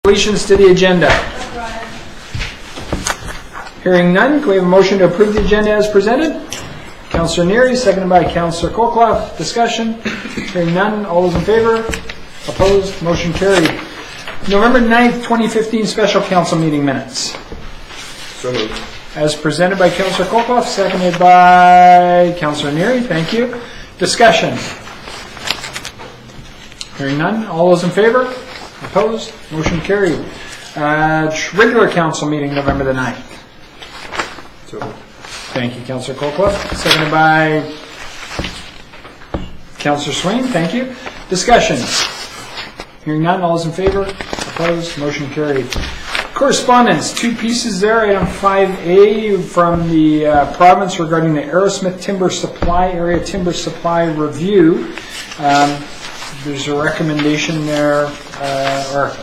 Deletions to the agenda. Hearing none, can we have a motion to approve the agenda as presented? Councillor Neary, seconded by Councillor Colclough. Discussion. Hearing none, all those in favor? Opposed? Motion carried. November 9th, 2015 Special Council meeting minutes. So moved. As presented by Councillor Colclough, seconded by Councillor Neary. Thank you. Discussion. Hearing none, all those in favor? Opposed? Motion carried. Regular council meeting, November the 9th. So Thank you, Councillor Colclough. Seconded by Councillor Swain. Thank you. Discussion. Hearing none, all those in favor? Opposed? Motion carried. Correspondence, two pieces there. Item 5A from the province regarding the Aerosmith Timber Supply Area Timber Supply Review. There's a recommendation there, or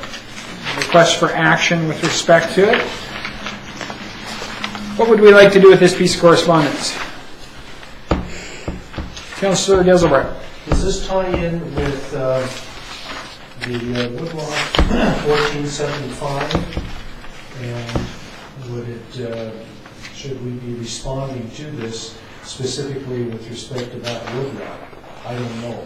request for action with respect to it. What would we like to do with this piece of correspondence? Councillor Geselbrecht. Does this tie in with the Woodlawn 1475? And would it, should we be responding to this specifically with respect to that woodlot? I don't know.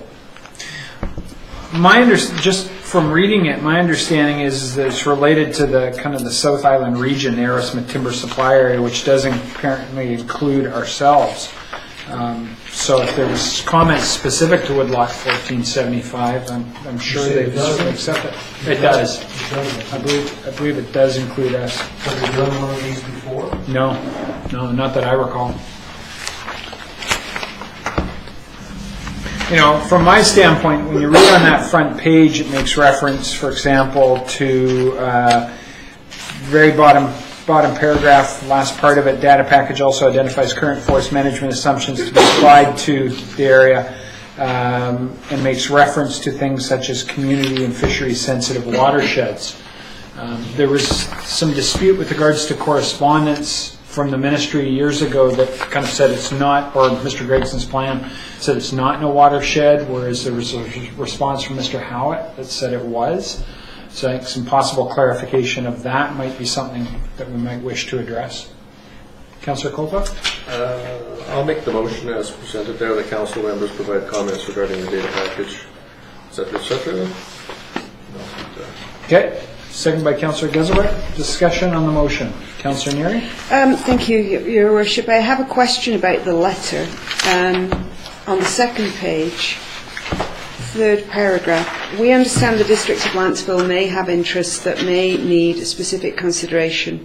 Just from reading it, my understanding is that it's related to the kind of the South Island region, the Aerosmith Timber Supply Area, which doesn't apparently include ourselves. So if there was comments specific to Woodlot 1475, I'm sure they would certainly accept it. It does. I believe it does include us. Have you done one of these before? No, not that I recall. You know, from my standpoint, when you read on that front page, it makes reference, for example, to very bottom paragraph, last part of it, data package also identifies current forest management assumptions to be applied to the area, and makes reference to things such as community and fishery sensitive watersheds. There was some dispute with regards to correspondence from the ministry years ago that kind of said it's not, or Mr. Gregson's plan said it's not in a watershed, whereas there was a response from Mr. Howitt that said it was. So I think some possible clarification of that might be something that we might wish to address. Councillor Colclough? I'll make the motion as presented there. The council members provide comments regarding the data package, etc., etc. Okay. Second by Councillor Geselbrecht. Discussion on the motion. Councillor Neary? Thank you, Your Worship. I have a question about the letter. On the second page, third paragraph, we understand the District of Lantsville may have interests that may need specific consideration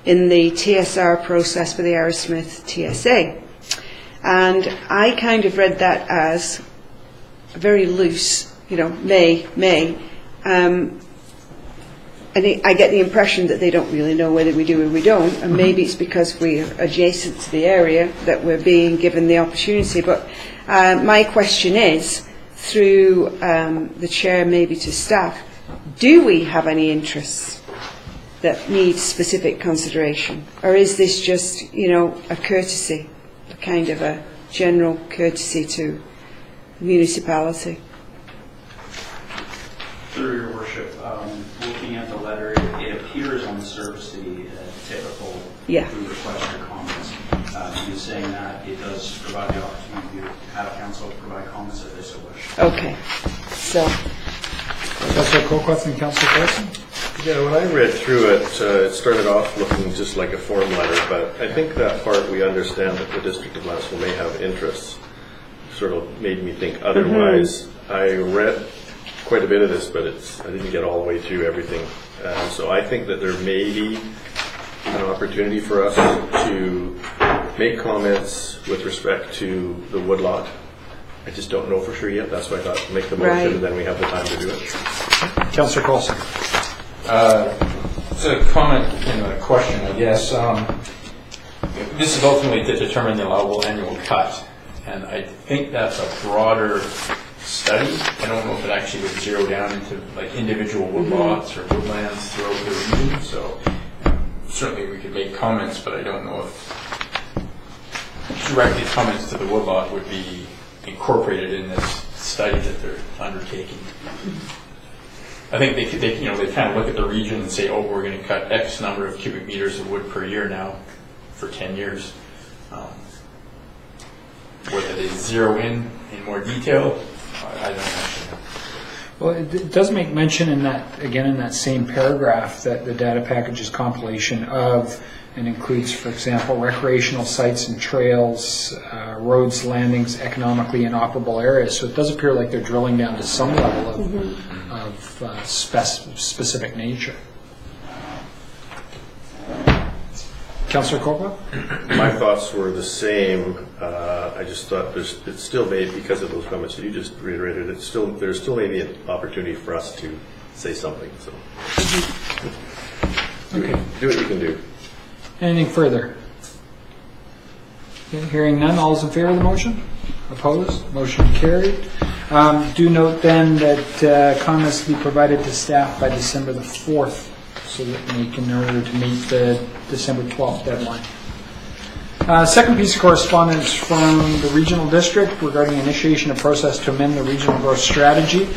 in the TSR process for the Aerosmith TSA. And I kind of read that as very loose, may. And I get the impression that they don't really know whether we do or we don't, and maybe it's because we're adjacent to the area that we're being given the opportunity. But my question is, through the chair, maybe to staff, do we have any interests that need specific consideration? Or is this just, a courtesy, a kind of a general courtesy to the municipality? Through Your Worship, looking at the letter, it appears on the surface to be a typical request or comments. He's saying that it does provide the opportunity to have council provide comments if they so wish. Okay. So. Councillor Colclough and Councillor Carson? Yeah, when I read through it, it started off looking just like a form letter, but I think that part we understand that the District of Lantsville may have interests sort of made me think otherwise. I read quite a bit of this, but I didn't get all the way through everything. So I think that there may be an opportunity for us to make comments with respect to the woodlot. I just don't know for sure yet. That's why I thought make the motion and then we have the time to do it. Councillor Coulson. It's a comment and a question, I guess. This is ultimately to determine the allowable annual cut, and I think that's a broader study. I don't know if it actually would zero down into like individual woodlots or woodlands throughout the region. So certainly we could make comments, but I don't know if directly comments to the woodlot would be incorporated in this study that they're undertaking. I think they kind of look at the region and say, oh, we're going to cut X number of cubic meters of wood per year now for 10 years. Whether they zero in more detail, I don't actually know. Well, it does make mention in that, again, in that same paragraph, that the data package is compilation of and includes, for example, recreational sites and trails, roads, landings, economically inoperable areas. So it does appear like they're drilling down to some level of specific nature. Councillor Coppola? My thoughts were the same. I just thought it's still made, because of those comments that you just reiterated, there's still maybe an opportunity for us to say something. So Okay. do what you can do. Anything further? Okay, hearing none, all is in favor of the motion? Opposed? Motion carried. Do note then that comments to be provided to staff by December the 4th, so that they can, in order to meet the December 12th deadline. Second piece of correspondence from the regional district regarding initiation of process to amend the regional growth strategy.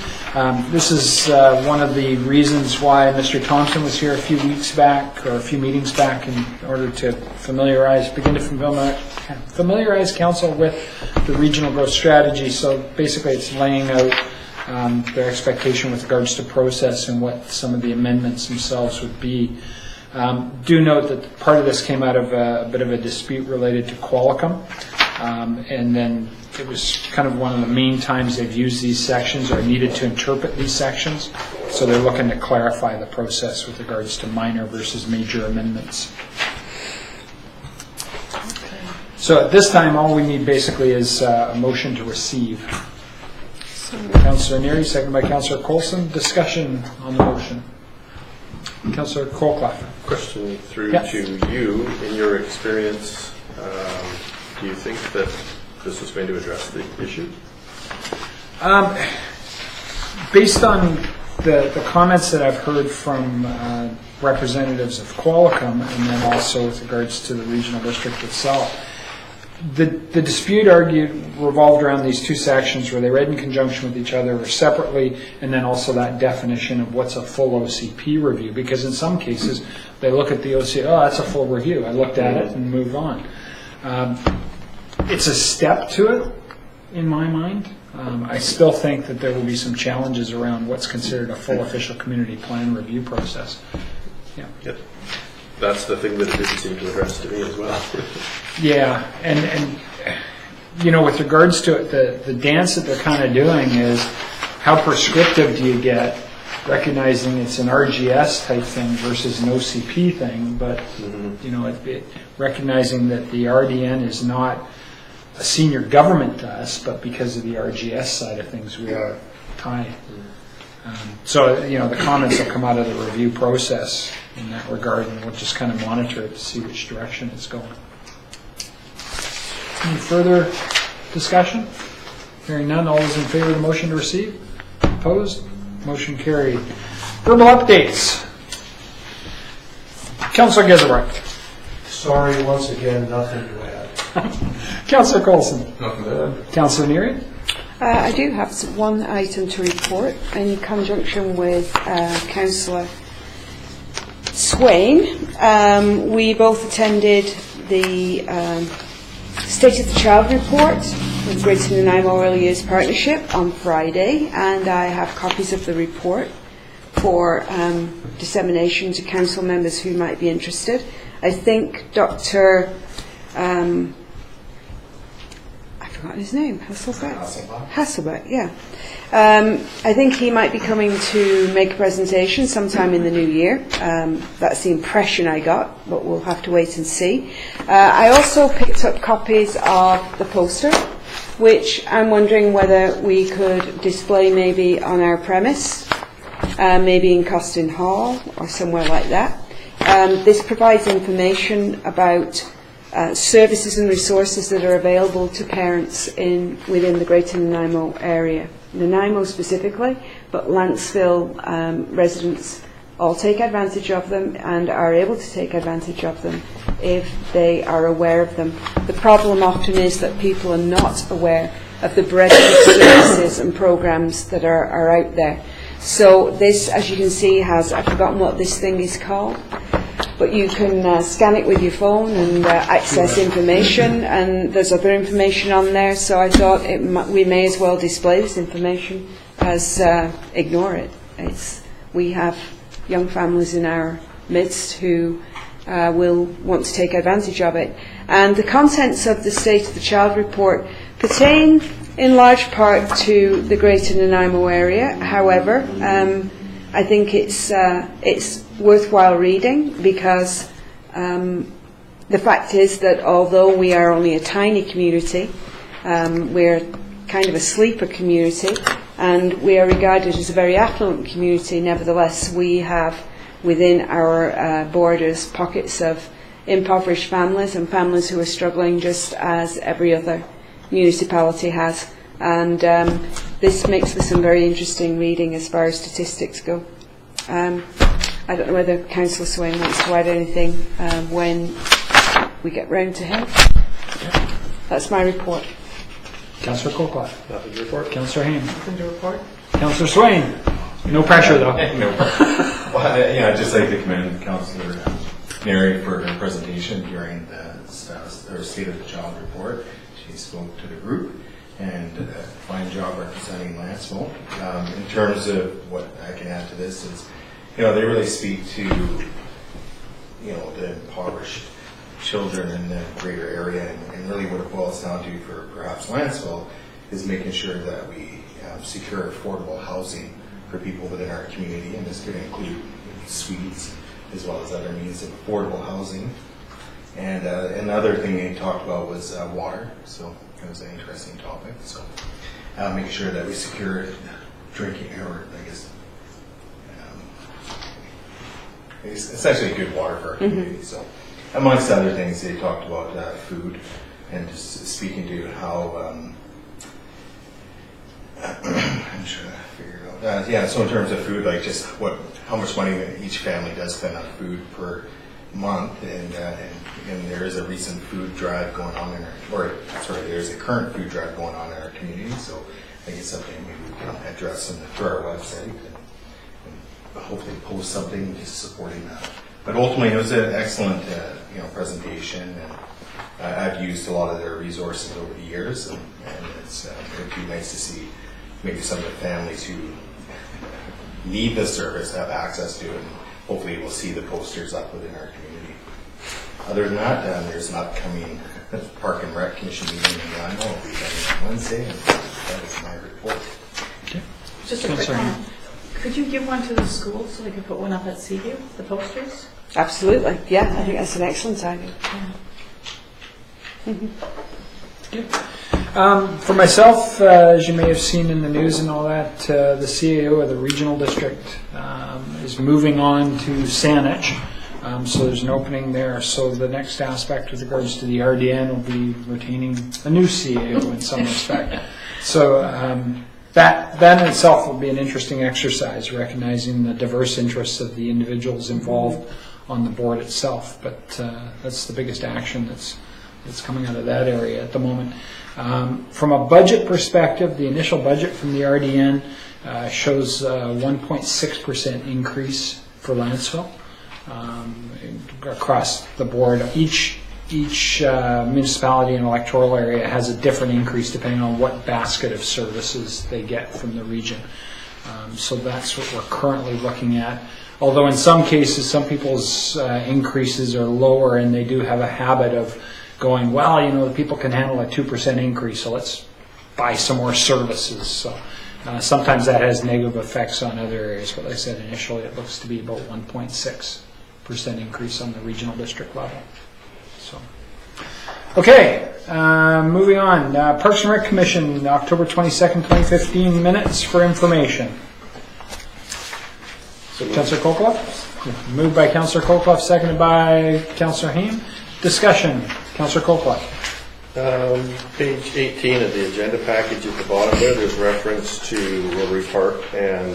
This is one of the reasons why Mr. Thompson was here a few weeks back, or a few meetings back, in order to begin to familiarize council with the regional growth strategy. So basically it's laying out their expectation with regards to process and what some of the amendments themselves would be. Do note that part of this came out of a bit of a dispute related to Qualicum, and then it was kind of one of the main times they've used these sections or needed to interpret these sections, so they're looking to clarify the process with regards to minor versus major amendments. So at this time, all we need basically is a motion to receive. Councillor Neary, seconded by Councillor Coulson. Discussion on the motion. Councillor Colclough. Question through Yes. to you. In your experience, do you think that this is going to address the issue? Based on the comments that I've heard from representatives of Qualicum, and then also with regards to the regional district itself, the dispute revolved around these two sections where they read in conjunction with each other or separately, and then also that definition of what's a full OCP review. Because in some cases, they look at the OCP, oh, that's a full review. I looked at it and moved on. It's a step to it, in my mind. I still think that there will be some challenges around what's considered a full official community plan review process. Yeah. Yep. That's the thing that it didn't seem to address to me as well. Yeah, and you know, with regards to it, the dance that they're kind of doing is how prescriptive do you get, recognizing it's an RGS type thing versus an OCP thing, but you know, recognizing that the RDN is not a senior government to us, but because of the RGS side of things, we are tied. So, you know, the comments will come out of the review process in that regard, and we'll just kind of monitor it to see which direction it's going. Any further discussion? Hearing none, all those in favor of the motion to receive? Opposed? Motion carried. Verbal updates. Councillor Geselbrecht. Sorry, once again, nothing to add. Councillor Coulson. Nothing to add. Councillor Neary. I do have one item to report in conjunction with Councillor Swain. We both attended the State of the Child report with Greater Nanaimo Early Years Partnership on Friday, and I have copies of the report for dissemination to council members who might be interested. I think Dr. I forgot his name, Hasselbeck, yeah. I think he might be coming to make a presentation sometime in the new year. That's the impression I got, but we'll have to wait and see. I also picked up copies of the poster, which I'm wondering whether we could display maybe on our premise, maybe in Costin Hall or somewhere like that. This provides information about services and resources that are available to parents within the Greater Nanaimo area. Nanaimo specifically, but Lantzville residents all take advantage of them and are able to take advantage of them if they are aware of them. The problem often is that people are not aware of the breadth of services and programs that are out there. So this, as you can see, has, I've forgotten what this thing is called, but you can scan it with your phone and access information, and there's other information on there, so I thought we may as well display this information as ignore it. We have young families in our midst who will want to take advantage of it. And the contents of the State of the Child report pertain in large part to the Greater Nanaimo area. However, I think it's worthwhile reading, because the fact is that although we are only a tiny community, we're kind of a sleeper community, and we are regarded as a very affluent community. Nevertheless, we have within our borders pockets of impoverished families and families who are struggling just as every other municipality has. And this makes for some very interesting reading as far as statistics go. I don't know whether Councillor Swain wants to add anything when we get round to him. That's my report. Councillor Colcott. Nothing to report. Councillor Hain. Nothing to report. Councillor Swain. No pressure, though. No. Well, I'd just like to commend Councillor Neri for her presentation during the State of the Child report. She spoke to the group, and a fine job representing Lanceville. In terms of what I can add to this is, they really speak to, the impoverished children in the greater area, and really what it boils down to for perhaps Lanceville is making sure that we secure affordable housing for people within our community, and this could include suites as well as other means of affordable housing. And another thing they talked about was water, so it was an interesting topic. So making sure that we secure drinking, or essentially good water for our community. So amongst other things, they talked about food, and just speaking to how I'm trying to figure it out. So in terms of food, like just how much money each family does spend on food per month, and there is a recent food drive going on there's a current food drive going on in our community. So I think it's something maybe we can address through our website, and hopefully post something just supporting that. But ultimately, it was an excellent presentation, and I've used a lot of their resources over the years, and it would be nice to see maybe some of the families who need the service have access to it, and hopefully we'll see the posters up within our community. Other than that, there's an upcoming Park and Rec Commission meeting in Nanaimo. I'll be having on Wednesday, and that is my report. Okay. Just a quick comment. Could you give one to the school so they could put one up at Seaview, the posters? Absolutely. Yeah, I think that's an excellent idea. For myself, as you may have seen in the news and all that, the CAO of the regional district is moving on to Saanich. So there's an opening there. So the next aspect with regards to the RDN will be retaining a new CAO in some respect. So that in itself will be an interesting exercise, recognizing the diverse interests of the individuals involved on the board itself. But that's the biggest action that's coming out of that area at the moment. From a budget perspective, the initial budget from the RDN shows a 1.6% increase for Lanceville across the board. Each municipality and electoral area has a different increase depending on what basket of services they get from the region. So that's what we're currently looking at. Although in some cases, some people's increases are lower, and they do have a habit of going, well, the people can handle a 2% increase, so let's buy some more services. So sometimes that has negative effects on other areas. But like I said, initially it looks to be about 1.6% increase on the regional district level. So, okay, moving on. Parks and Rec Commission, October 22nd, 2015, minutes for information. Councillor Colclough? Moved by Councillor Colclough, seconded by Councillor Hain. Discussion. Councillor Colclough. Page 18 of the agenda package at the bottom there's reference to Rotary Park, and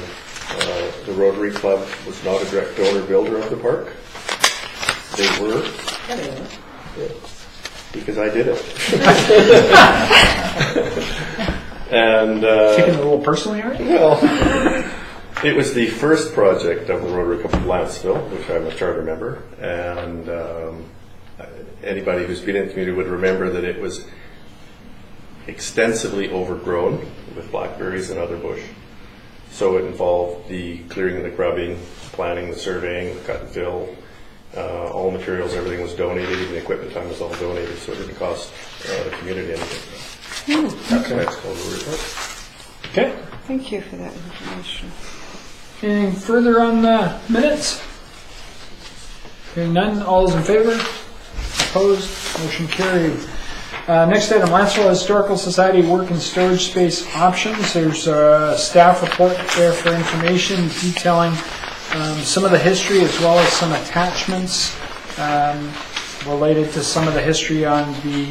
the Rotary Club was not a direct donor builder of the park. They were. Yeah, they were. Yeah. Because I did it. And taking it a little personally, right? Well, It was the first project of the Rotary Club of Lanceville, which I'm a charter member, and anybody who's been in the community would remember that it was extensively overgrown with blackberries and other bush. So it involved the clearing and the grubbing, planting, the surveying, the cut and fill, all materials, everything was donated, even the equipment time was all donated, so it didn't cost the community anything. That's why it's called Rotary Club. Okay. Thank you for that information. Anything further on the minutes? Hearing none, all those in favor? Opposed? Motion carried. Next item, Lanceville Historical Society Work and Storage Space Options. There's a staff report there for information detailing some of the history as well as some attachments related to some of the history on the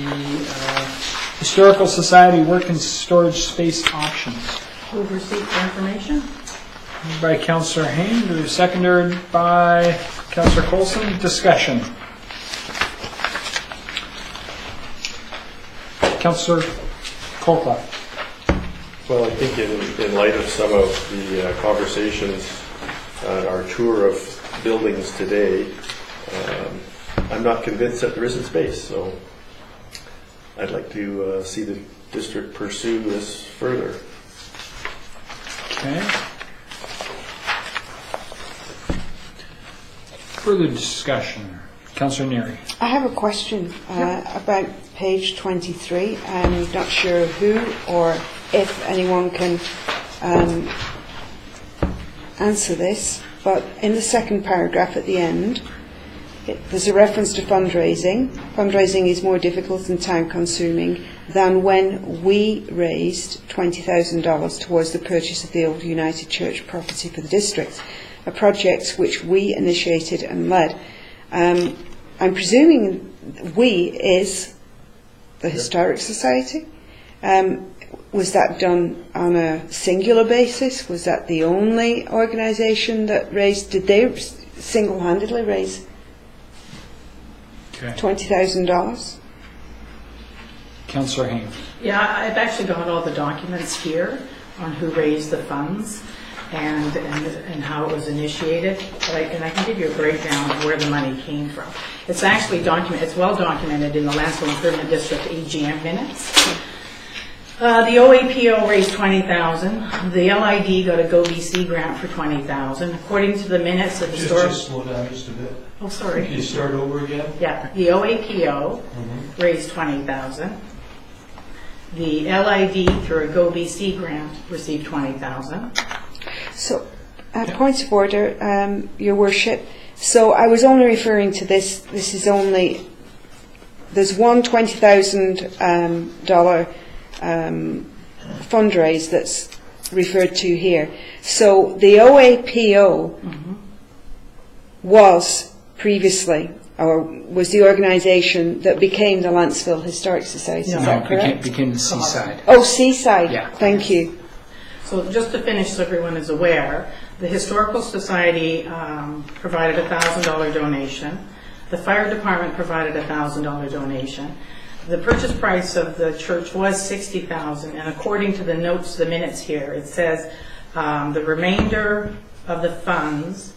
Historical Society Work and Storage Space Options. Move receipt for information. Moved by Councillor Hain, seconded by Councillor Coulson. Discussion. Councillor Colclough. Well, I think in light of some of the conversations on our tour of buildings today, I'm not convinced that there isn't space, so I'd like to see the district pursue this further. Okay. Further discussion. Councillor Neary. I have a question about page 23. I'm not sure who or if anyone can answer this, but in the second paragraph at the end, there's a reference to fundraising. Fundraising is more difficult and time-consuming than when we raised $20,000 towards the purchase of the old United Church property for the district, a project which we initiated and led. I'm presuming we is the Historic Society. Was that done on a singular basis? Was that the only organisation that raised? Did they single-handedly raise $20,000? Councillor Hain. Yeah, I've actually got all the documents here on who raised the funds and how it was initiated. And I can give you a breakdown of where the money came from. It's actually it's well documented in the Lanceville Improvement District AGM minutes. The OAPO raised $20,000. The LID got a GoBC grant for $20,000. According to the minutes of the Just slow down just a bit. Oh, sorry. Can you start over again? Yeah, the OAPO raised $20,000. The LID through a GoBC grant received $20,000. So, point of order, Your Worship. So I was only referring to this. This is only there's one $20,000 fundraise that's referred to here. So the OAPO was previously, or was the organisation that became the Lanceville Historic Society. Is that correct? Became the Seaside. Oh, Seaside. Yeah. Thank you. So just to finish, so everyone is aware, the Historical Society provided a $1,000 donation. The fire department provided a $1,000 donation. The purchase price of the church was $60,000, and according to the notes, the minutes here, it says the remainder of the funds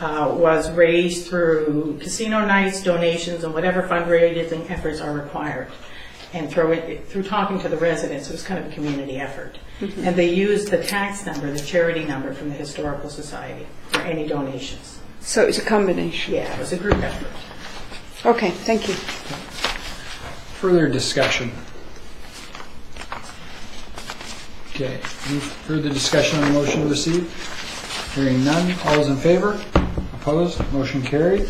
was raised through casino nights, donations, and whatever fundraising efforts are required. And through talking to the residents, it was kind of a community effort. And they used the tax number, the charity number from the Historical Society for any donations. So it was a combination. Yeah, it was a group effort. Okay, thank you. Further discussion. Okay. Any further discussion on the motion to receive? Hearing none. All those in favor? Opposed? Motion carried.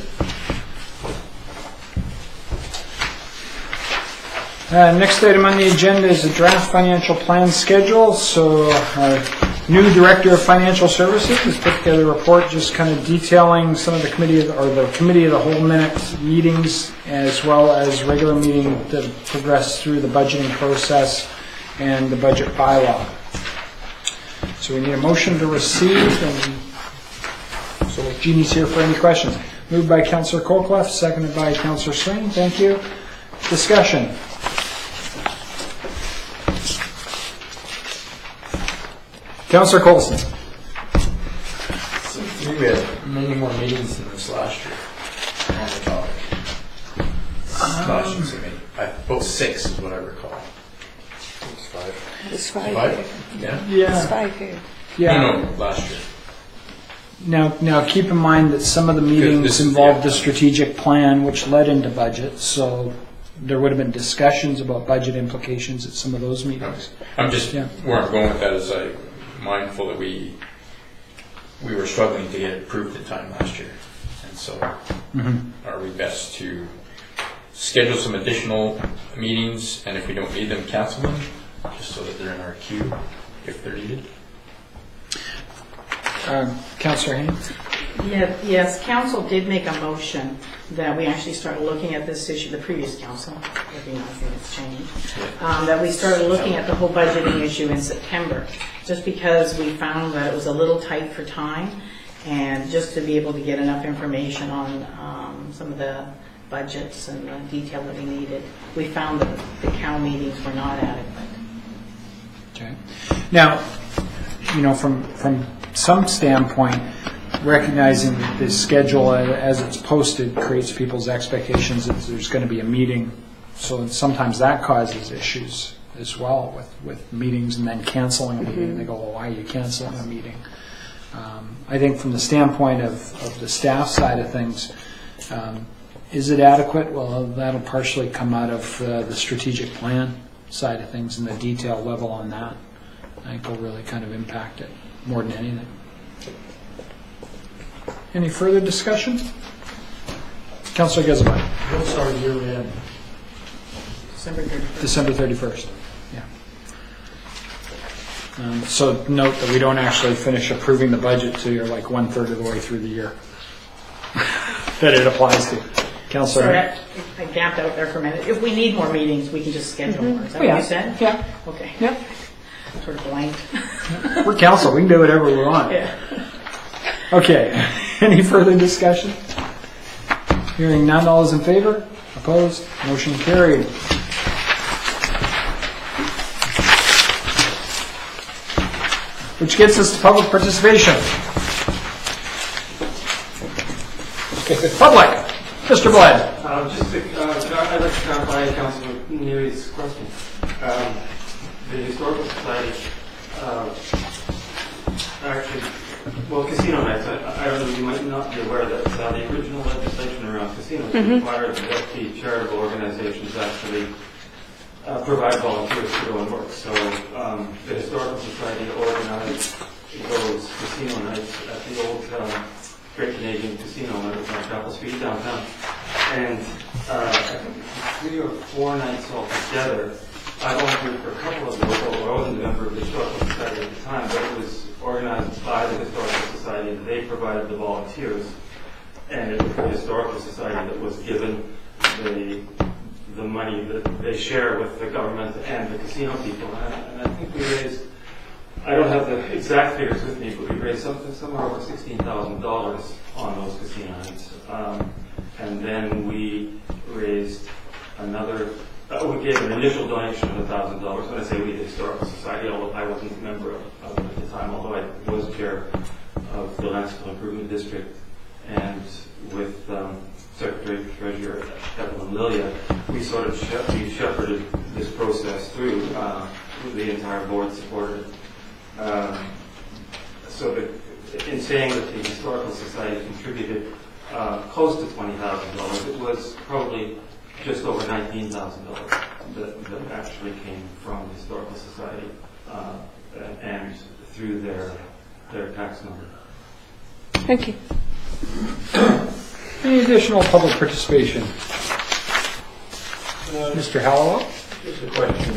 Next item on the agenda is a draft financial plan schedule. So our new Director of Financial Services has put together a report just kind of detailing some of the committee of the whole minute meetings, as well as regular meeting that progressed through the budgeting process and the budget bylaw. So we need a motion to receive, and so Jeannie's here for any questions. Moved by Councillor Colclough, seconded by Councillor Swain. Thank you. Discussion. Councillor Coulson. think we had many more meetings than this last year on the topic. Last year's meeting. About 6 is what I recall. It's 5. It's 5 here. 5? Yeah? It's Yeah. 5 here. Yeah. No, last year. Now keep in mind that some of the meetings involved the strategic plan, which led into budget, so there would have been discussions about budget implications at some of those meetings. I'm just, Yeah. where I'm going with that is I'm mindful that we were struggling to get it approved in time last year. And so are we best to schedule some additional meetings, and if we don't need them, cancel them, just so that they're in our queue if they're needed? Councillor Haynes? Yes, council did make a motion that we actually start looking at this issue, the previous council, recognizing it's changed, that we started looking at the whole budgeting issue in September, just because we found that it was a little tight for time, and just to be able to get enough information on some of the budgets and the detail that we needed. We found that the COW meetings were not adequate. Okay. Now, from some standpoint, recognizing that the schedule as it's posted creates people's expectations that there's going to be a meeting. So sometimes that causes issues as well with meetings and then canceling a meeting. And they go, well, why are you canceling a meeting? I think from the standpoint of the staff side of things, is it adequate? Well, that'll partially come out of the strategic plan side of things and the detail level on that. I think will really kind of impact it more than anything. Any further discussion? Councillor Geselman. What's our year end? December 31st. Yeah. So note that we don't actually finish approving the budget till you're like 1/3 of the way through the year that it applies to. Councillor. Sorry, I gapped out there for a minute. If we need more meetings, we can just schedule more. Is that what you said? Yeah. Okay. Yeah. Sort of blanked. We're council. We can do whatever we want. Yeah. Okay. Any further discussion? Hearing none. All those in favor? Opposed? Motion carried. Which gets us to public participation. Public. Mr. Blood. I'd like to clarify Councilor Neary's question. The Historical Society, casino nights, I don't know, you might not be aware that the original legislation around casinos required that the charitable organizations actually provide volunteers to go and work. So the Historical Society organized those casino nights at the old Great Canadian Casino on Chapel Street downtown. And I think 3 or 4 nights altogether. I volunteered for a couple of those, although I wasn't a member of the Historical Society at the time, but it was organized by the Historical Society, and they provided the volunteers. And it was the Historical Society that was given the money that they share with the government and the casino people. And I think we raised, I don't have the exact figures with me, but we raised somewhere over $16,000 on those casino nights. And then we raised another, we gave an initial donation of $1,000. When I say we, the Historical Society, although I wasn't a member of it at the time, although I was chair of the Landscape Improvement District, and with Secretary Treasurer Evelyn Lilia, we sort of shepherded this process through. The entire board supported it. So in saying that the Historical Society contributed close to $20,000, it was probably just over $19,000 that actually came from the Historical Society and through their tax number. Thank you. Any additional public participation? Mr. Hallowell? Just a question.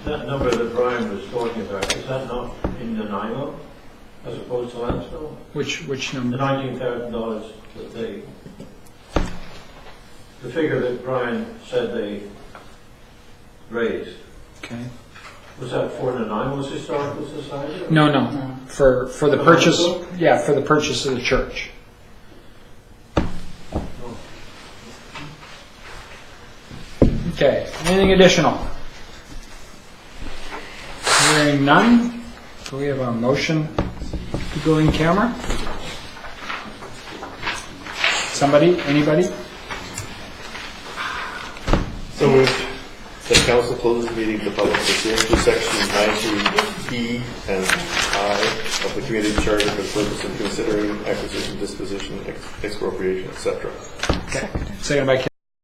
That number that Brian was talking about, is that not in Nanaimo as opposed to Lansdale? Which The number? $19,000 that they, the figure that Brian said they raised, Okay. was that for Nanaimo's Historical Society? No. For the purchase. Yeah, for the purchase of the church. Okay. Anything additional? Hearing none. Do we have a motion to go in camera? Somebody? Anybody? So moved. The council closes the meeting to the public pursuant to section 90E and I of the community charter for the purpose of considering acquisition, disposition, expropriation, etc. Second by